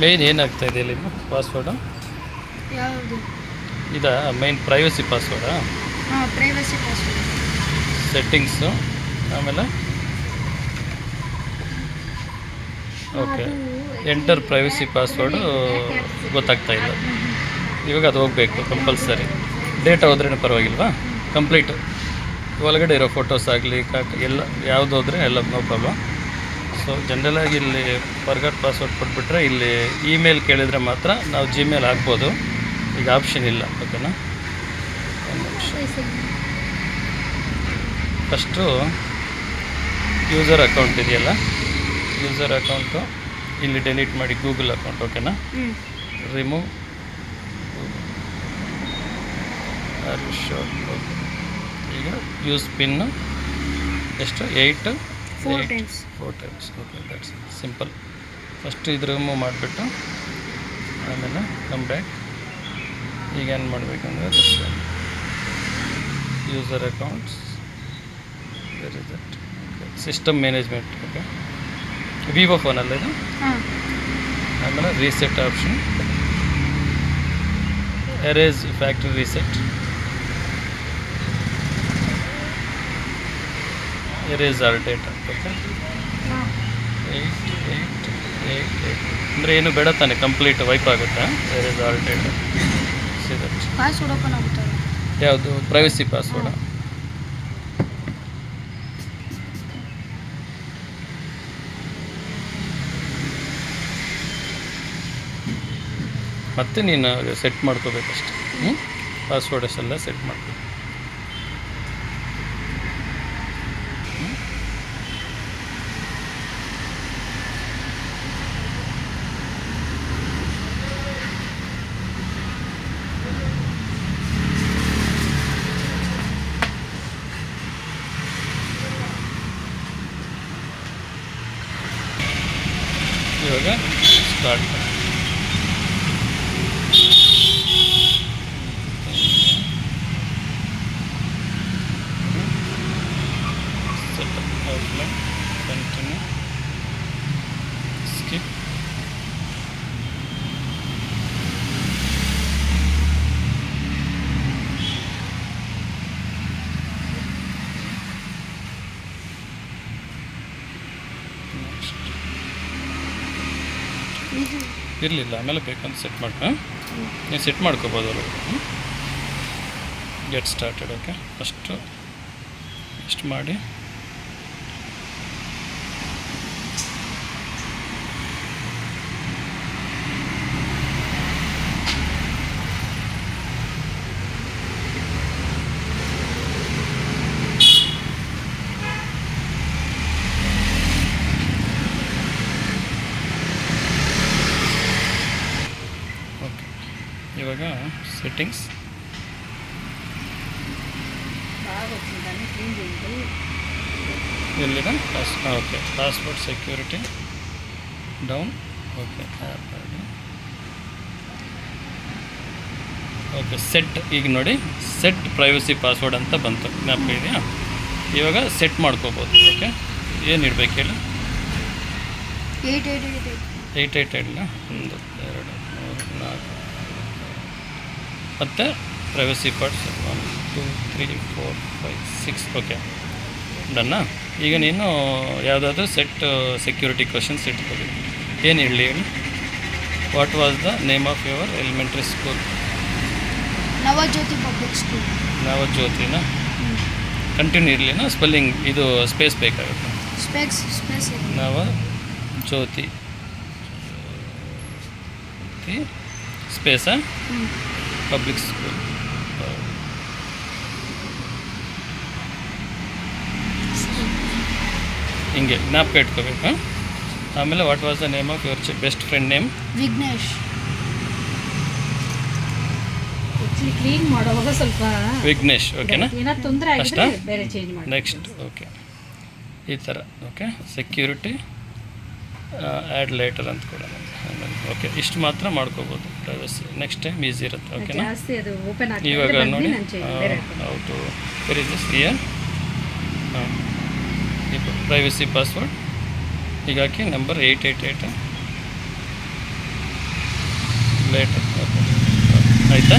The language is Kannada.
ಮೇನ್ ಏನಾಗ್ತಾ ಇದೆ ಇಲ್ಲಿ ಪಾಸ್ವರ್ಡು ಯಾವುದು? ಇದಾ ಮೈನ್ ಪ್ರೈವಸಿ ಪಾಸ್ವರ್ಡಾ? ಹಾಂ, ಪ್ರೈವಸಿ ಪಾಸ್ವರ್ಡ್. ಸೆಟ್ಟಿಂಗ್ಸು ಆಮೇಲೆ ಓಕೆ ಎಂಟರ್ ಪ್ರೈವಸಿ ಪಾಸ್ವರ್ಡು ಗೊತ್ತಾಗ್ತಾ ಇಲ್ಲ. ಇವಾಗ ಅದು ಹೋಗಬೇಕು ಕಂಪಲ್ಸರಿ. ಡೇಟಾ ಹೋದ್ರೇ ಪರವಾಗಿಲ್ವಾ? ಕಂಪ್ಲೀಟ್ ಒಳಗಡೆ ಇರೋ ಫೋಟೋಸ್ ಆಗಲಿ ಎಲ್ಲ ಯಾವುದು ಹೋದರೆ ಎಲ್ಲ ನೋ ಪ್ರಾಬ್ಲಮ್. ಸೊ ಜನರಲಾಗಿ ಇಲ್ಲಿ ಫರ್ಗಾಟ್ ಪಾಸ್ವರ್ಡ್ ಕೊಟ್ಬಿಟ್ರೆ ಇಲ್ಲಿ ಇಮೇಲ್ ಕೇಳಿದರೆ ಮಾತ್ರ ನಾವು ಜಿಮೇಲ್ ಹಾಕ್ಬೋದು. ಈಗ ಆಪ್ಷನ್ ಇಲ್ಲ. ಓಕೆನಾ? ಒಂದು ನಿಮಿಷ. ಫಸ್ಟು ಯೂಸರ್ ಅಕೌಂಟ್ ಇದೆಯಲ್ಲ, ಯೂಸರ್ ಅಕೌಂಟು ಇಲ್ಲಿ ಡೆಲೀಟ್ ಮಾಡಿ ಗೂಗಲ್ ಅಕೌಂಟ್. ಓಕೆನಾ? ರಿಮೂವ್ ಈಗ ಯೂಸ್ ಪಿನ್ನು ಎಷ್ಟು 4 times. Okay, that's simple. First ಇದು ರಿಮೂವ್ ಮಾಡಿಬಿಟ್ಟು ಆಮೇಲೆ ಕಮ್ ಬ್ಯಾಕ್. ಈಗ ಏನು ಮಾಡಬೇಕಂದ್ರೆ just user accounts where is that system management. Okay, Vivo ಫೋನಲ್ಲ ಇದು. ಆಮೇಲೆ reset option, erase factory reset, erase all data. Okay, 8 ಅಂದರೆ ಏನು ಬೇಡ ತಾನೆ, ಕಂಪ್ಲೀಟ್ ವೈಪ್ ಆಗುತ್ತೆ. Erase all data. Password open ಆಗುತ್ತಲ್ಲ, ಯಾವುದು? Privacy password. ಮತ್ತೆ ನೀನು ಸೆಟ್ ಮಾಡ್ಕೋಬೇಕಷ್ಟೆ. ಪಾಸ್ವರ್ಡ್ಸ್ ಎಲ್ಲ ಸೆಟ್ ಮಾಡ್ಕೋ. ಇವಾಗ ಸ್ಟಾರ್ಟ್. outline, continue, skip, ಇರಲಿಲ್ಲ ಆಮೇಲೆ ಬೇಕಂತ ಸೆಟ್ ಮಾಡ್ಕೊ. ನೀವು ಸೆಟ್ ಮಾಡ್ಕೋಬೋದು ಅಲ್ಲ. Get started. ಓಕೆ, ಫಸ್ಟು ಇಷ್ಟು ಮಾಡಿ ಇವಾಗ ಸೆಟ್ಟಿಂಗ್ಸ್ ಎಲ್ಲಿದೆ? Okay, password security down. Okay, okay set. ಈಗ ನೋಡಿ ಸೆಟ್ ಪ್ರೈವಸಿ ಪಾಸ್ವರ್ಡ್ ಅಂತ ಬಂತು, ಜ್ಞಾಪಕ ಇದೆಯಾ? ಇವಾಗ ಸೆಟ್ ಮಾಡ್ಕೋಬೋದು. ಓಕೆ, ಏನು ಇಡಬೇಕು ಹೇಳಿ? 888 ಇಲ್ಲ, 1 2 3 4 ಮತ್ತು ಪ್ರೈವಸಿ ಪಾರ್ಟ್ಸ್ 1 2 3 4 5 6. ಓಕೆ, ಡನ್ನಾ? ಈಗ ನೀನು ಯಾವುದಾದ್ರೂ ಸೆಟ್ ಸೆಕ್ಯೂರಿಟಿ ಕ್ವಶನ್ಸ್ ಇಟ್ಕೊಳ್ಳಿ. ಏನು ಹೇಳಿ? What was the name of your elementary school? Navjyoti public school. ನವಜ್ಯೋತಿನಾ? ಕಂಟಿನ್ಯೂ ಇರಲಿನ ಸ್ಪೆಲ್ಲಿಂಗ್ ಇದು ಸ್ಪೇಸ್ ಬೇಕಾಗುತ್ತೆ. ಸ್ಪೇಸ್ ನವಜ್ಯೋತಿ ಸ್ಪೇಸಾ? Public school. ಹಿಂಗೆ ಜ್ಞಾಪಕ ಇಟ್ಕೋಬೇಕು. ಆಮೇಲೆ what was the name of your best friend name? Vignesh. Clean ಮಾಡುವಾಗ ಸ್ವಲ್ಪ ವಿಘ್ನೇಶ್. ಓಕೆನಾ? ಅಷ್ಟಾ? ಬೇರೆ ಚೇಂಜ್ ಮಾಡಿ. ನೆಕ್ಸ್ಟ್. ಓಕೆ, ಈ ಥರ. ಓಕೆ, ಸೆಕ್ಯೂರಿಟಿ ಆ್ಯಡ್ ಲೇಟರ್ ಅಂತ ಕೂಡ. ಓಕೆ, ಇಷ್ಟು ಮಾತ್ರ ಮಾಡ್ಕೋಬೋದು ಪ್ರೈವಸಿ. ನೆಕ್ಸ್ಟ್ ಟೈಮ್ ಈಸಿ ಇರುತ್ತೆ. ಓಕೆನಾ? ಇವಾಗ ನೋಡಿ ಹೌದು very this year privacy password ಈಗ ಹಾಕಿ ನಂಬರ್ 888 ಲೇಟ್ ಓಕೆ ಆಯಿತಾ